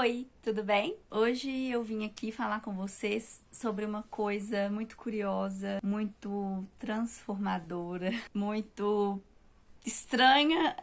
Oi, tudo bem? Hoje eu vim aqui falar com vocês sobre uma coisa muito curiosa, muito transformadora, muito estranha,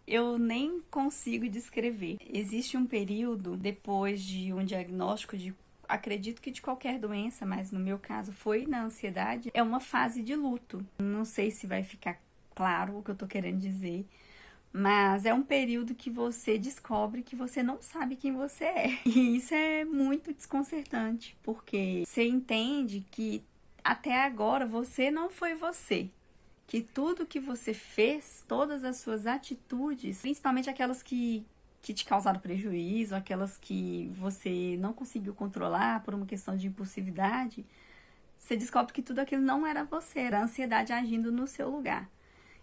eu nem consigo descrever. Existe um período depois de um diagnóstico de acredito que de qualquer doença, mas no meu caso foi na ansiedade, é uma fase de luto. Não sei se vai ficar claro o que eu tô querendo dizer, mas é um período que você descobre que você não sabe quem você é. E isso é muito desconcertante, porque você entende que até agora você não foi você. Que tudo que você fez, todas as suas atitudes, principalmente aquelas que te causaram prejuízo, aquelas que você não conseguiu controlar por uma questão de impulsividade, você descobre que tudo aquilo não era você, era a ansiedade agindo no seu lugar.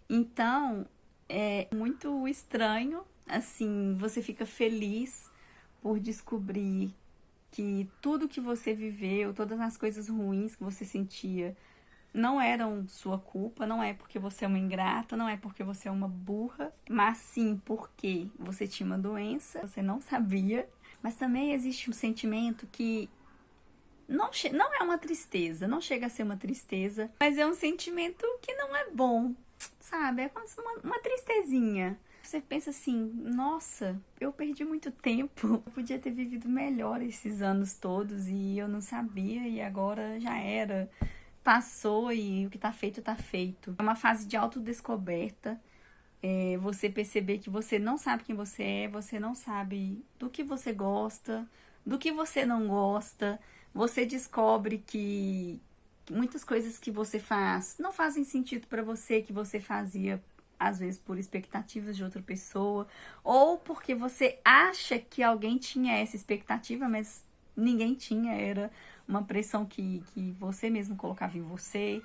Então, é muito estranho, assim, você fica feliz por descobrir que tudo que você viveu, todas as coisas ruins que você sentia, não eram sua culpa, não é porque você é uma ingrata, não é porque você é uma burra, mas sim porque você tinha uma doença, você não sabia. Mas também existe um sentimento que não é uma tristeza, não chega a ser uma tristeza, mas é um sentimento que não é bom, sabe? É como se uma tristezinha. Você pensa assim, nossa, eu perdi muito tempo, eu podia ter vivido melhor esses anos todos e eu não sabia e agora já era. Passou e o que tá feito, tá feito. É uma fase de autodescoberta, você perceber que você não sabe quem você não sabe do que você gosta, do que você não gosta. Você descobre que muitas coisas que você faz não fazem sentido pra você, que você fazia às vezes por expectativas de outra pessoa, ou porque você acha que alguém tinha essa expectativa, mas ninguém tinha, era uma pressão que você mesmo colocava em você.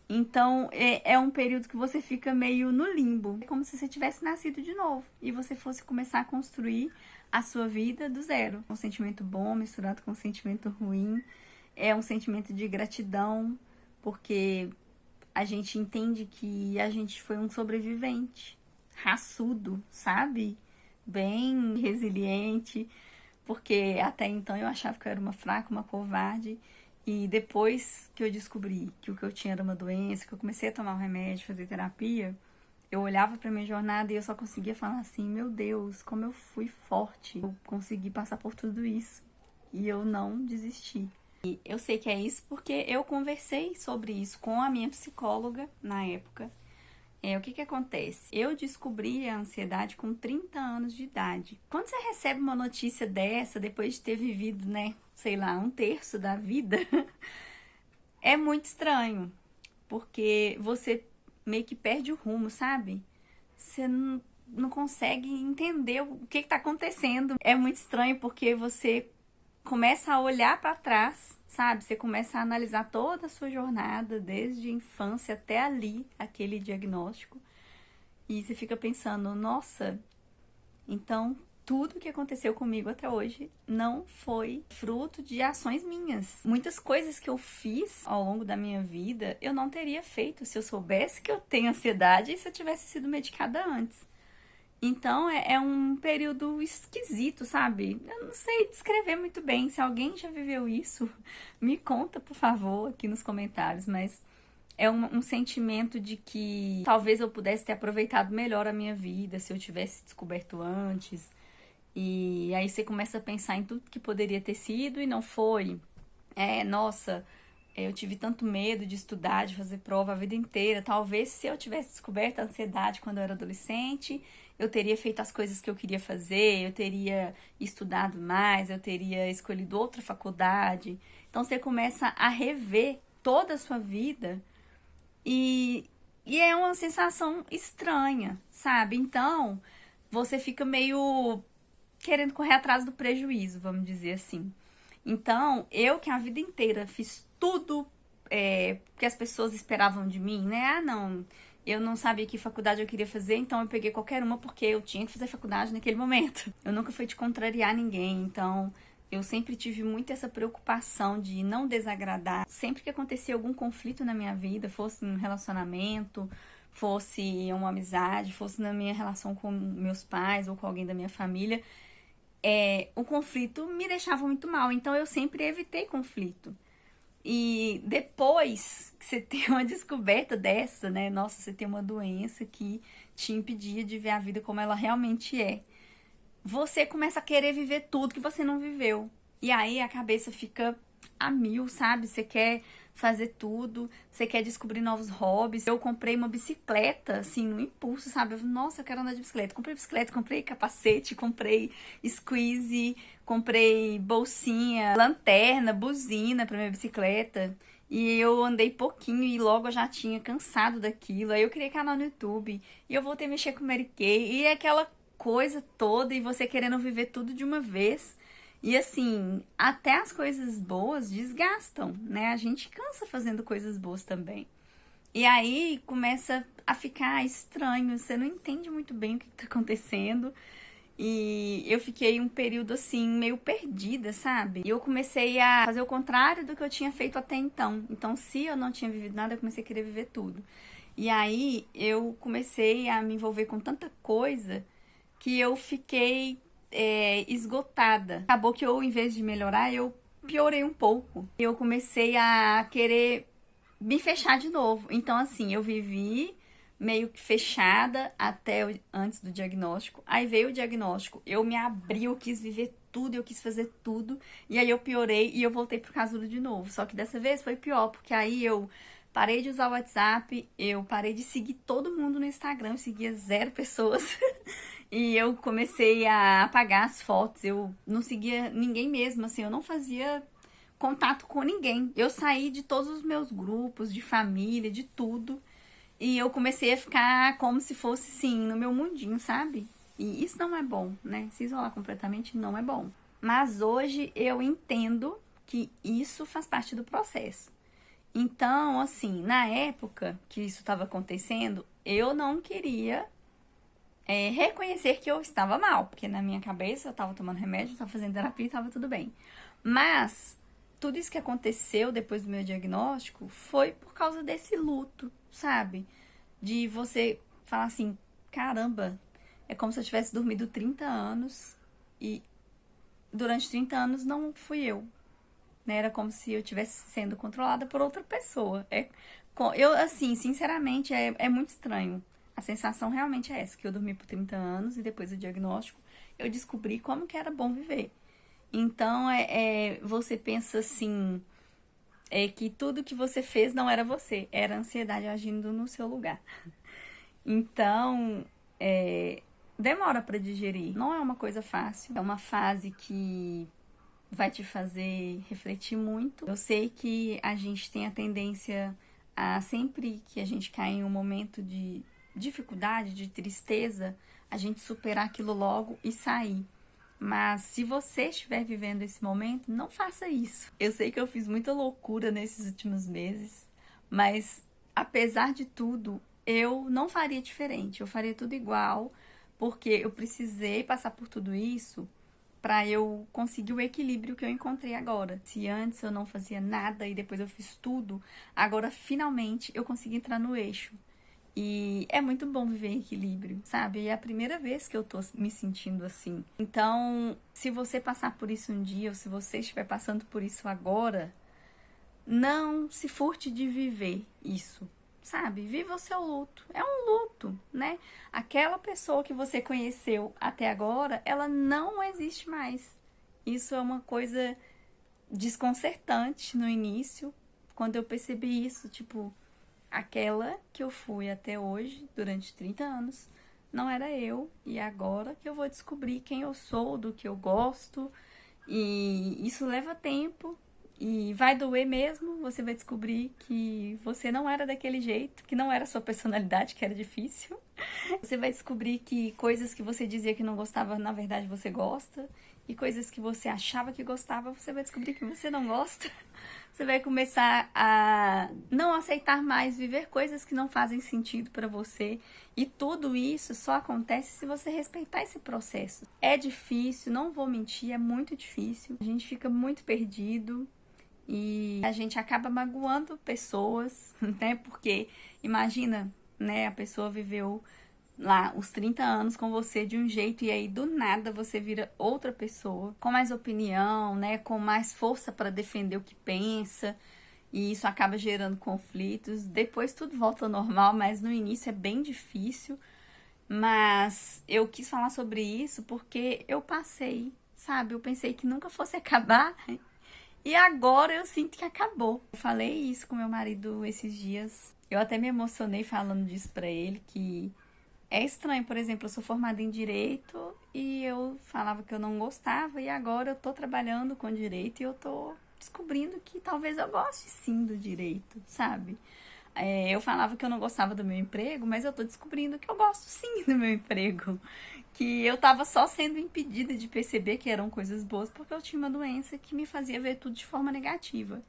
Então, é um período que você fica meio no limbo. É como se você tivesse nascido de novo e você fosse começar a construir a sua vida do zero. Um sentimento bom misturado com um sentimento ruim. É um sentimento de gratidão, porque a gente entende que a gente foi um sobrevivente, raçudo, sabe? Bem resiliente, porque até então eu achava que eu era uma fraca, uma covarde. E depois que eu descobri que o que eu tinha era uma doença, que eu comecei a tomar um remédio, fazer terapia, eu olhava pra minha jornada e eu só conseguia falar assim: meu Deus, como eu fui forte, eu consegui passar por tudo isso e eu não desisti. E eu sei que é isso porque eu conversei sobre isso com a minha psicóloga na época. O que que acontece? Eu descobri a ansiedade com 30 anos de idade. Quando você recebe uma notícia dessa, depois de ter vivido, né, sei lá, um terço da vida, é muito estranho, porque você meio que perde o rumo, sabe? Você não consegue entender o que está acontecendo. É muito estranho porque você começa a olhar para trás, sabe? Você começa a analisar toda a sua jornada, desde a infância até ali, aquele diagnóstico. E você fica pensando, nossa, então tudo que aconteceu comigo até hoje não foi fruto de ações minhas. Muitas coisas que eu fiz ao longo da minha vida eu não teria feito se eu soubesse que eu tenho ansiedade e se eu tivesse sido medicada antes. Então é um período esquisito, sabe? Eu não sei descrever muito bem. Se alguém já viveu isso, me conta, por favor, aqui nos comentários. Mas é um sentimento de que talvez eu pudesse ter aproveitado melhor a minha vida se eu tivesse descoberto antes. E aí você começa a pensar em tudo que poderia ter sido e não foi. Nossa, eu tive tanto medo de estudar, de fazer prova a vida inteira. Talvez se eu tivesse descoberto a ansiedade quando eu era adolescente, eu teria feito as coisas que eu queria fazer, eu teria estudado mais, eu teria escolhido outra faculdade. Então você começa a rever toda a sua vida e, e é uma sensação estranha, sabe? Então você fica meio querendo correr atrás do prejuízo, vamos dizer assim. Então, eu que a vida inteira fiz tudo que as pessoas esperavam de mim, né? Ah, não, eu não sabia que faculdade eu queria fazer, então eu peguei qualquer uma porque eu tinha que fazer faculdade naquele momento. Eu nunca fui de contrariar ninguém, então eu sempre tive muito essa preocupação de não desagradar. Sempre que acontecia algum conflito na minha vida, fosse um relacionamento, fosse uma amizade, fosse na minha relação com meus pais ou com alguém da minha família, o conflito me deixava muito mal. Então eu sempre evitei conflito. E depois que você tem uma descoberta dessa, né? Nossa, você tem uma doença que te impedia de ver a vida como ela realmente é. Você começa a querer viver tudo que você não viveu. E aí a cabeça fica a mil, sabe? Você quer fazer tudo, você quer descobrir novos hobbies. Eu comprei uma bicicleta, assim, no impulso, sabe? Eu, nossa, eu quero andar de bicicleta. Comprei bicicleta, comprei capacete, comprei squeeze, comprei bolsinha, lanterna, buzina pra minha bicicleta. E eu andei pouquinho e logo eu já tinha cansado daquilo. Aí eu criei canal no YouTube e eu voltei a mexer com Mary Kay. E aquela coisa toda e você querendo viver tudo de uma vez. E assim, até as coisas boas desgastam, né? A gente cansa fazendo coisas boas também. E aí começa a ficar estranho, você não entende muito bem o que tá acontecendo. E eu fiquei um período assim, meio perdida, sabe? E eu comecei a fazer o contrário do que eu tinha feito até então. Então, se eu não tinha vivido nada, eu comecei a querer viver tudo. E aí eu comecei a me envolver com tanta coisa que eu fiquei esgotada. Acabou que eu, em vez de melhorar, eu piorei um pouco. Eu comecei a querer me fechar de novo. Então, assim, eu vivi meio que fechada até antes do diagnóstico. Aí veio o diagnóstico, eu me abri, eu quis viver tudo, eu quis fazer tudo. E aí eu piorei e eu voltei pro casulo de novo. Só que dessa vez foi pior, porque aí eu parei de usar o WhatsApp, eu parei de seguir todo mundo no Instagram, eu seguia 0 pessoas. E eu comecei a apagar as fotos, eu não seguia ninguém mesmo, assim, eu não fazia contato com ninguém. Eu saí de todos os meus grupos, de família, de tudo. E eu comecei a ficar como se fosse, sim, no meu mundinho, sabe? E isso não é bom, né? Se isolar completamente não é bom. Mas hoje eu entendo que isso faz parte do processo. Então, assim, na época que isso estava acontecendo, eu não queria reconhecer que eu estava mal, porque na minha cabeça eu estava tomando remédio, estava fazendo terapia e estava tudo bem. Mas tudo isso que aconteceu depois do meu diagnóstico foi por causa desse luto, sabe? De você falar assim, caramba, é como se eu tivesse dormido 30 anos e durante 30 anos não fui eu, né? Era como se eu estivesse sendo controlada por outra pessoa. Eu, assim, sinceramente, é muito estranho. A sensação realmente é essa, que eu dormi por 30 anos e depois do diagnóstico eu descobri como que era bom viver. Então, você pensa assim, que tudo que você fez não era você, era a ansiedade agindo no seu lugar. Então, demora para digerir. Não é uma coisa fácil, é uma fase que vai te fazer refletir muito. Eu sei que a gente tem a tendência a sempre que a gente cai em um momento de dificuldade, de tristeza, a gente superar aquilo logo e sair. Mas se você estiver vivendo esse momento, não faça isso. Eu sei que eu fiz muita loucura nesses últimos meses, mas apesar de tudo, eu não faria diferente. Eu faria tudo igual, porque eu precisei passar por tudo isso para eu conseguir o equilíbrio que eu encontrei agora. Se antes eu não fazia nada e depois eu fiz tudo, agora finalmente eu consegui entrar no eixo. E é muito bom viver em equilíbrio, sabe? É a primeira vez que eu tô me sentindo assim. Então, se você passar por isso um dia, ou se você estiver passando por isso agora, não se furte de viver isso, sabe? Viva o seu luto. É um luto, né? Aquela pessoa que você conheceu até agora, ela não existe mais. Isso é uma coisa desconcertante no início, quando eu percebi isso, tipo, aquela que eu fui até hoje, durante 30 anos, não era eu. E agora que eu vou descobrir quem eu sou, do que eu gosto. E isso leva tempo. E vai doer mesmo. Você vai descobrir que você não era daquele jeito, que não era a sua personalidade, que era difícil. Você vai descobrir que coisas que você dizia que não gostava, na verdade você gosta. E coisas que você achava que gostava, você vai descobrir que você não gosta. Você vai começar a não aceitar mais viver coisas que não fazem sentido para você. E tudo isso só acontece se você respeitar esse processo. É difícil, não vou mentir, é muito difícil. A gente fica muito perdido e a gente acaba magoando pessoas, né? Porque imagina, né, a pessoa viveu lá os 30 anos com você de um jeito e aí do nada você vira outra pessoa, com mais opinião, né, com mais força para defender o que pensa, e isso acaba gerando conflitos. Depois tudo volta ao normal, mas no início é bem difícil. Mas eu quis falar sobre isso porque eu passei, sabe? Eu pensei que nunca fosse acabar e agora eu sinto que acabou. Eu falei isso com meu marido esses dias. Eu até me emocionei falando disso pra ele, que é estranho, por exemplo, eu sou formada em direito e eu falava que eu não gostava e agora eu tô trabalhando com direito e eu tô descobrindo que talvez eu goste sim do direito, sabe? Eu falava que eu não gostava do meu emprego, mas eu tô descobrindo que eu gosto sim do meu emprego. Que eu tava só sendo impedida de perceber que eram coisas boas porque eu tinha uma doença que me fazia ver tudo de forma negativa.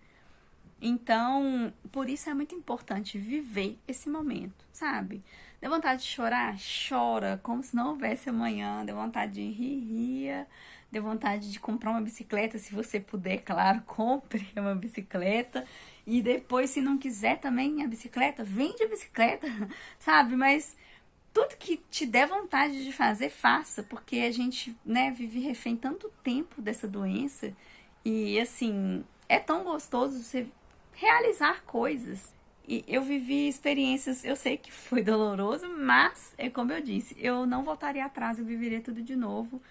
Então, por isso é muito importante viver esse momento, sabe? Deu vontade de chorar? Chora, como se não houvesse amanhã. Deu vontade de rir, ria. Deu vontade de comprar uma bicicleta, se você puder, claro, compre uma bicicleta. E depois, se não quiser também a bicicleta, vende a bicicleta, sabe? Mas tudo que te der vontade de fazer, faça, porque a gente, né, vive refém tanto tempo dessa doença e, assim, é tão gostoso você realizar coisas. E eu vivi experiências, eu sei que foi doloroso, mas, é como eu disse, eu não voltaria atrás, eu viveria tudo de novo,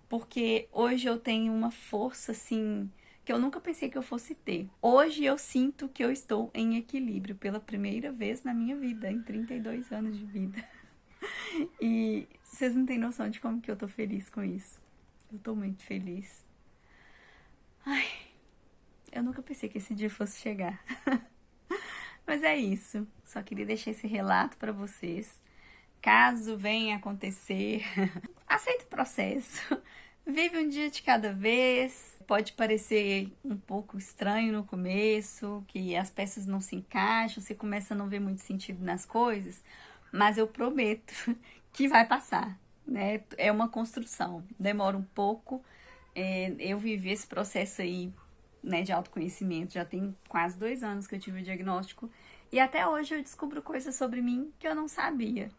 porque hoje eu tenho uma força, assim, que eu nunca pensei que eu fosse ter. Hoje eu sinto que eu estou em equilíbrio pela primeira vez na minha vida, em 32 anos de vida. E vocês não têm noção de como que eu tô feliz com isso. Eu tô muito feliz. Ai, eu nunca pensei que esse dia fosse chegar. Mas é isso. Só queria deixar esse relato pra vocês. Caso venha acontecer, aceita o processo. Vive um dia de cada vez. Pode parecer um pouco estranho no começo, que as peças não se encaixam, você começa a não ver muito sentido nas coisas, mas eu prometo que vai passar, né? É uma construção, demora um pouco. Eu vivi esse processo aí, né, de autoconhecimento, já tem quase 2 anos que eu tive o diagnóstico, e até hoje eu descubro coisas sobre mim que eu não sabia.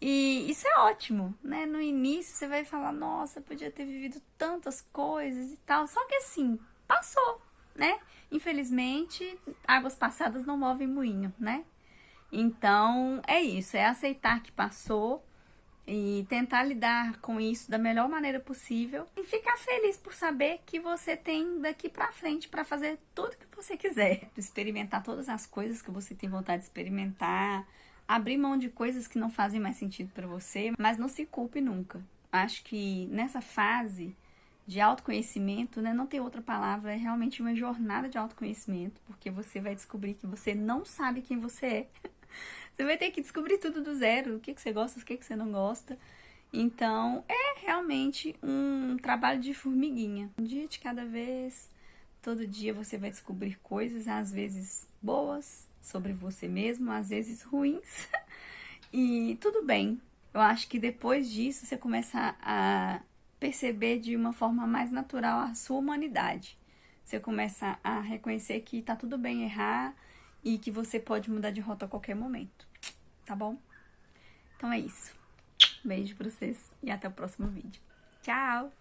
E isso é ótimo, né? No início você vai falar, nossa, podia ter vivido tantas coisas e tal. Só que assim, passou, né? Infelizmente, águas passadas não movem moinho, né? Então, é isso, é aceitar que passou e tentar lidar com isso da melhor maneira possível e ficar feliz por saber que você tem daqui pra frente pra fazer tudo que você quiser. Experimentar todas as coisas que você tem vontade de experimentar, abrir mão de coisas que não fazem mais sentido pra você, mas não se culpe nunca. Acho que nessa fase de autoconhecimento, né, não tem outra palavra, é realmente uma jornada de autoconhecimento, porque você vai descobrir que você não sabe quem você é. Você vai ter que descobrir tudo do zero, o que você gosta, o que você não gosta. Então, é realmente um trabalho de formiguinha. Um dia de cada vez, todo dia você vai descobrir coisas, às vezes boas, sobre você mesmo, às vezes ruins. E tudo bem. Eu acho que depois disso você começa a perceber de uma forma mais natural a sua humanidade. Você começa a reconhecer que tá tudo bem errar e que você pode mudar de rota a qualquer momento, tá bom? Então é isso. Beijo pra vocês e até o próximo vídeo. Tchau!